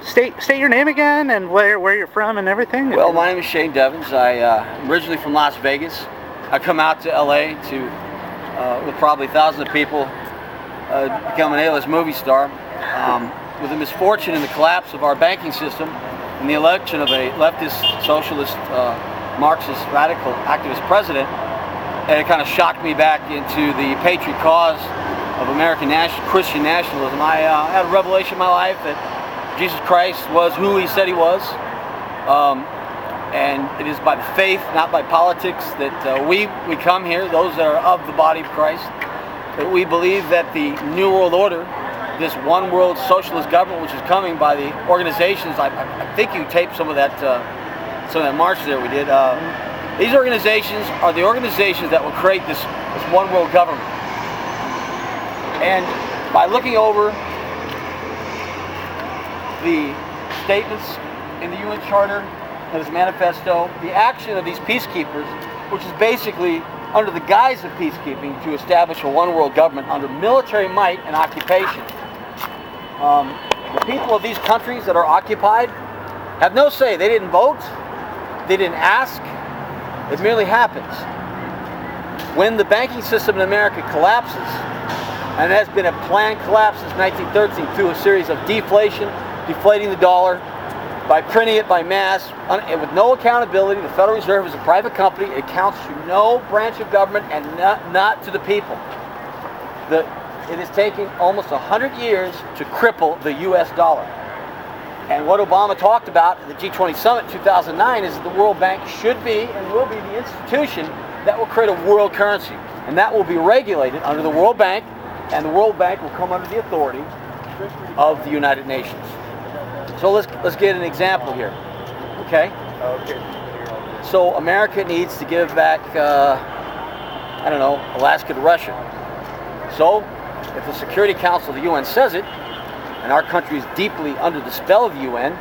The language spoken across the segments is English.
State your name again and where you're from and everything. Well, my name is Shane Devins. I'm originally from Las Vegas. I come out to LA with probably thousands of people, become an A-list movie star. With the misfortune and the collapse of our banking system and the election of a leftist, socialist, Marxist, radical, activist president, and it kind of shocked me back into the patriot cause of American Christian nationalism. I had a revelation in my life that Jesus Christ was who he said he was, and it is by the faith, not by politics, that we come here, those that are of the body of Christ, that we believe that the New World Order, this one world socialist government which is coming by the organizations, I think you taped some of that march there we did. These organizations are the organizations that will create this one world government. And by looking over the statements in the UN Charter and its manifesto, the action of these peacekeepers, which is basically under the guise of peacekeeping to establish a one world government under military might and occupation. The people of these countries that are occupied have no say. They didn't vote. They didn't ask. It merely happens. When the banking system in America collapses, and it has been a planned collapse since 1913 through a series of deflating the dollar, by printing it by mass, and with no accountability. The Federal Reserve is a private company. It accounts to no branch of government and not to the people. It has taken almost 100 years to cripple the U.S. dollar. And what Obama talked about at the G20 summit in 2009 is that the World Bank should be and will be the institution that will create a world currency. And that will be regulated under the World Bank, and the World Bank will come under the authority of the United Nations. So let's get an example here, okay? So America needs to give back, Alaska to Russia. So if the Security Council of the UN says it, and our country is deeply under the spell of the UN,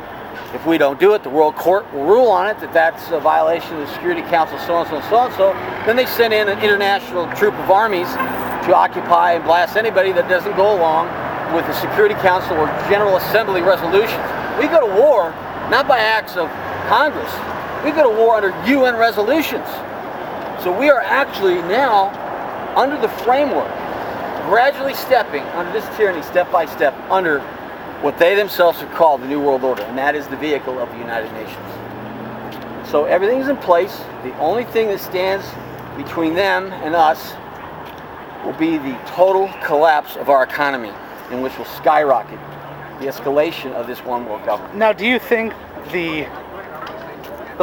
if we don't do it, the World Court will rule on it that that's a violation of the Security Council, so and so and so and so. Then they send in an international troop of armies to occupy and blast anybody that doesn't go along with the Security Council or General Assembly resolutions. We go to war not by acts of Congress. We go to war under UN resolutions. So we are actually now under the framework, gradually stepping under this tyranny, step by step, under what they themselves have called the New World Order, and that is the vehicle of the United Nations. So everything's in place. The only thing that stands between them and us will be the total collapse of our economy, in which will skyrocket the escalation of this one world government. Now, do you think the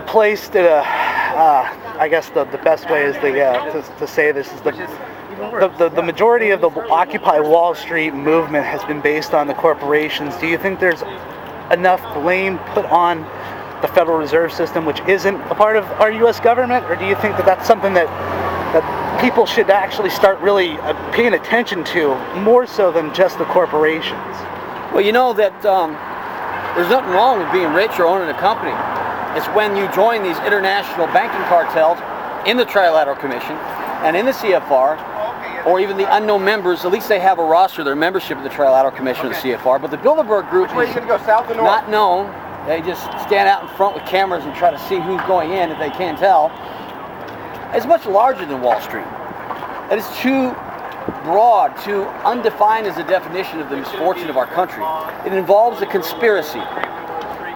place that, I guess the best way is to say this is the majority of the Occupy Wall Street movement has been based on the corporations. Do you think there's enough blame put on the Federal Reserve System, which isn't a part of our U.S. government, or do you think that that's something that people should actually start really paying attention to, more so than just the corporations? Well, you know that there's nothing wrong with being rich or owning a company. It's when you join these international banking cartels in the Trilateral Commission and in the CFR, or even the unknown members. At least they have a roster, their membership in the Trilateral Commission of the CFR. But the Bilderberg Group is not known. They just stand out in front with cameras and try to see who's going in if they can't tell. It's much larger than Wall Street. It is too broad, too undefined as a definition of the misfortune of our country. It involves a conspiracy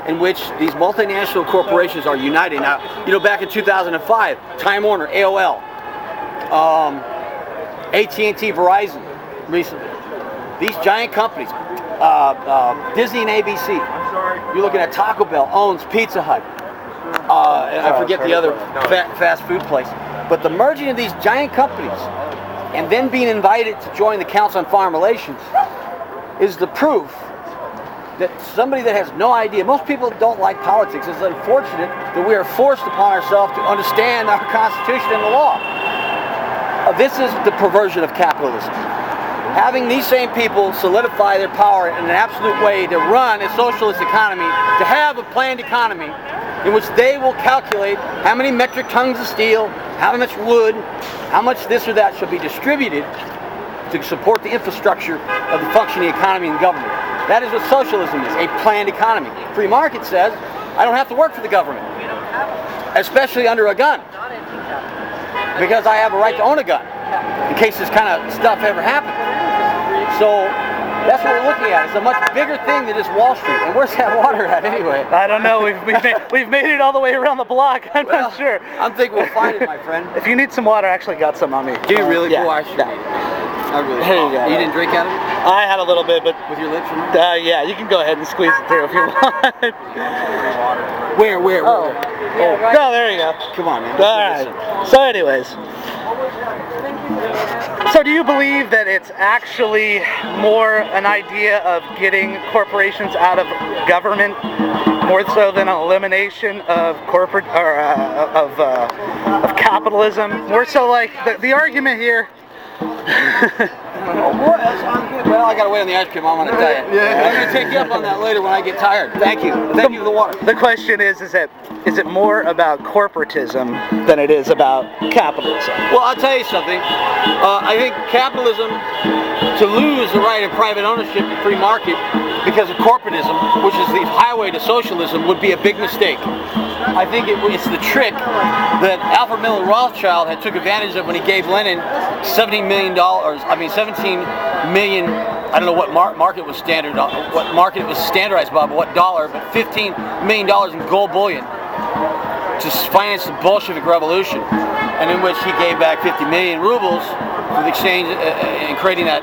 in which these multinational corporations are uniting. Now, back in 2005, Time Warner, AOL, AT&T, Verizon, recently. These giant companies, Disney and ABC. You're looking at Taco Bell owns Pizza Hut. And I forget the other fast food place. But the merging of these giant companies and then being invited to join the Council on Foreign Relations is the proof that somebody that has no idea, most people don't like politics. It's unfortunate that we are forced upon ourselves to understand our Constitution and the law. This is the perversion of capitalism. Having these same people solidify their power in an absolute way to run a socialist economy, to have a planned economy in which they will calculate how many metric tons of steel, how much wood, how much this or that should be distributed to support the infrastructure of the functioning economy and government. That is what socialism is, a planned economy. Free market says, I don't have to work for the government, especially under a gun, because I have a right to own a gun in case this kind of stuff ever happens. So that's what we're looking at. It's a much bigger thing than just Wall Street. And where's that water at anyway? I don't know. We've made it all the way around the block. I'm not sure. I'm thinking we'll find it, my friend. If you need some water, I actually got some on me. Do you really? Yeah. Boy, I should. I really. There you go. You didn't drink out of it? I had a little bit, but With your lips? yeah, you can go ahead and squeeze it through if you want. Where? Oh. No, there you go. Come on, man. All right. So anyways. So do you believe that it's actually more an idea of getting corporations out of government more so than an elimination of corporate or of capitalism? More so like the argument here. Well, I gotta wait on the ice cream. I'm on a diet. I'm gonna take you up on that later when I get tired. Thank you. Thank you for the water. The question is it more about corporatism than it is about capitalism? Well, I'll tell you something. I think capitalism, to lose the right of private ownership and free market because of corporatism, which is the highway to socialism, would be a big mistake. I think it's the trick that Alfred Miller Rothschild had took advantage of when he gave Lenin $17 million. I don't know what market was what market it was standardized by, but what dollar, but $15 million in gold bullion to finance the Bolshevik Revolution, and in which he gave back 50 million rubles for the exchange in creating that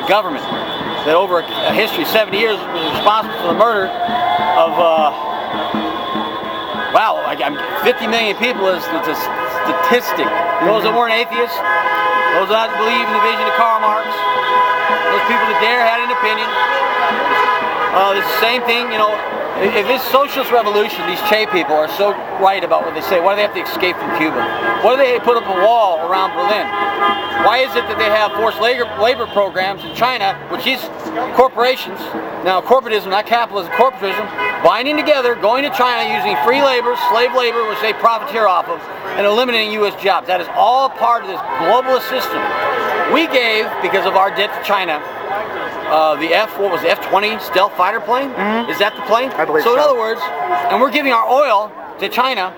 government that over a history of 70 years was responsible for the murder of 50 million people is the statistic. Those that weren't atheists, those that believe in the vision of Karl Marx, those people that dare had an opinion. It's the same thing, you know. If this socialist revolution, these Che people are so right about what they say. Why do they have to escape from Cuba? Why do they put up a wall around Berlin? Why is it that they have forced labor programs in China, which is corporations, now corporatism, not capitalism, corporatism, binding together, going to China using free labor, slave labor, which they profiteer off of, and eliminating U.S. jobs. That is all part of this globalist system. We gave, because of our debt to China, the F-20 stealth fighter plane? Mm-hmm. Is that the plane? I believe so. So in other words, and we're giving our oil to China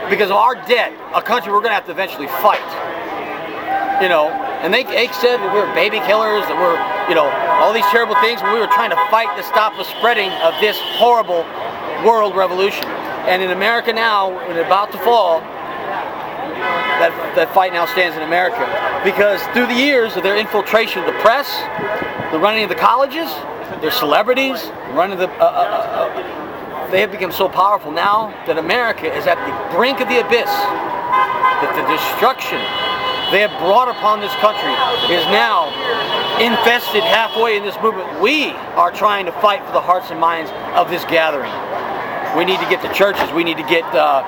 because of our debt, a country we're going to have to eventually fight. You know, and they said that we were baby killers, that we're, you know, all these terrible things, when we were trying to fight to stop the spreading of this horrible world revolution. And in America now, when it's about to fall, that fight now stands in America. Because through the years of their infiltration of the press, the running of the colleges, their celebrities, running the they have become so powerful now that America is at the brink of the abyss. That the destruction they have brought upon this country is now infested halfway in this movement. We are trying to fight for the hearts and minds of this gathering. We need to get the churches. We need to get the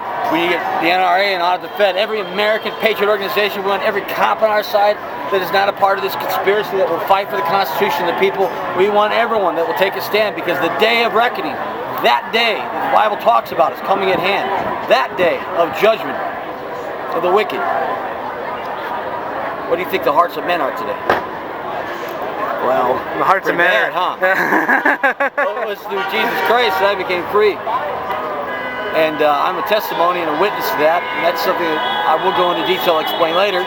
NRA and Audit the Fed. Every American patriot organization. We want every cop on our side that is not a part of this conspiracy, that will fight for the Constitution of the people. We want everyone that will take a stand, because the day of reckoning, that day that the Bible talks about, is coming at hand. That day of judgment of the wicked. What do you think the hearts of men are today? Well, the hearts of men, huh? Well, it was through Jesus Christ that I became free. And I'm a testimony and a witness to that. And that's something that I will go into detail and explain later,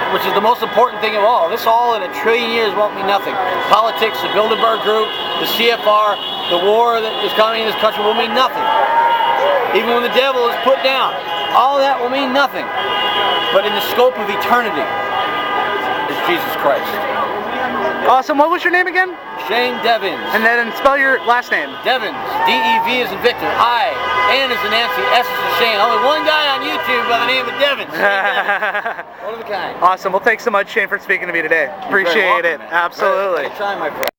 which is the most important thing of all. This all in a trillion years won't mean nothing. Politics, the Bilderberg Group, the CFR, the war that is coming in this country will mean nothing. Even when the devil is put down, all of that will mean nothing. But in the scope of eternity is Jesus Christ. Awesome. What was your name again? Shane Devins. And then spell your last name. Devins. D-E-V as in Victor. I. N as in Nancy. S as in Shane. Only one guy on YouTube by the name of Devins. One of a kind. Awesome. Well, thanks so much, Shane, for speaking to me today. Appreciate it. Man. Absolutely. Anytime, my friend.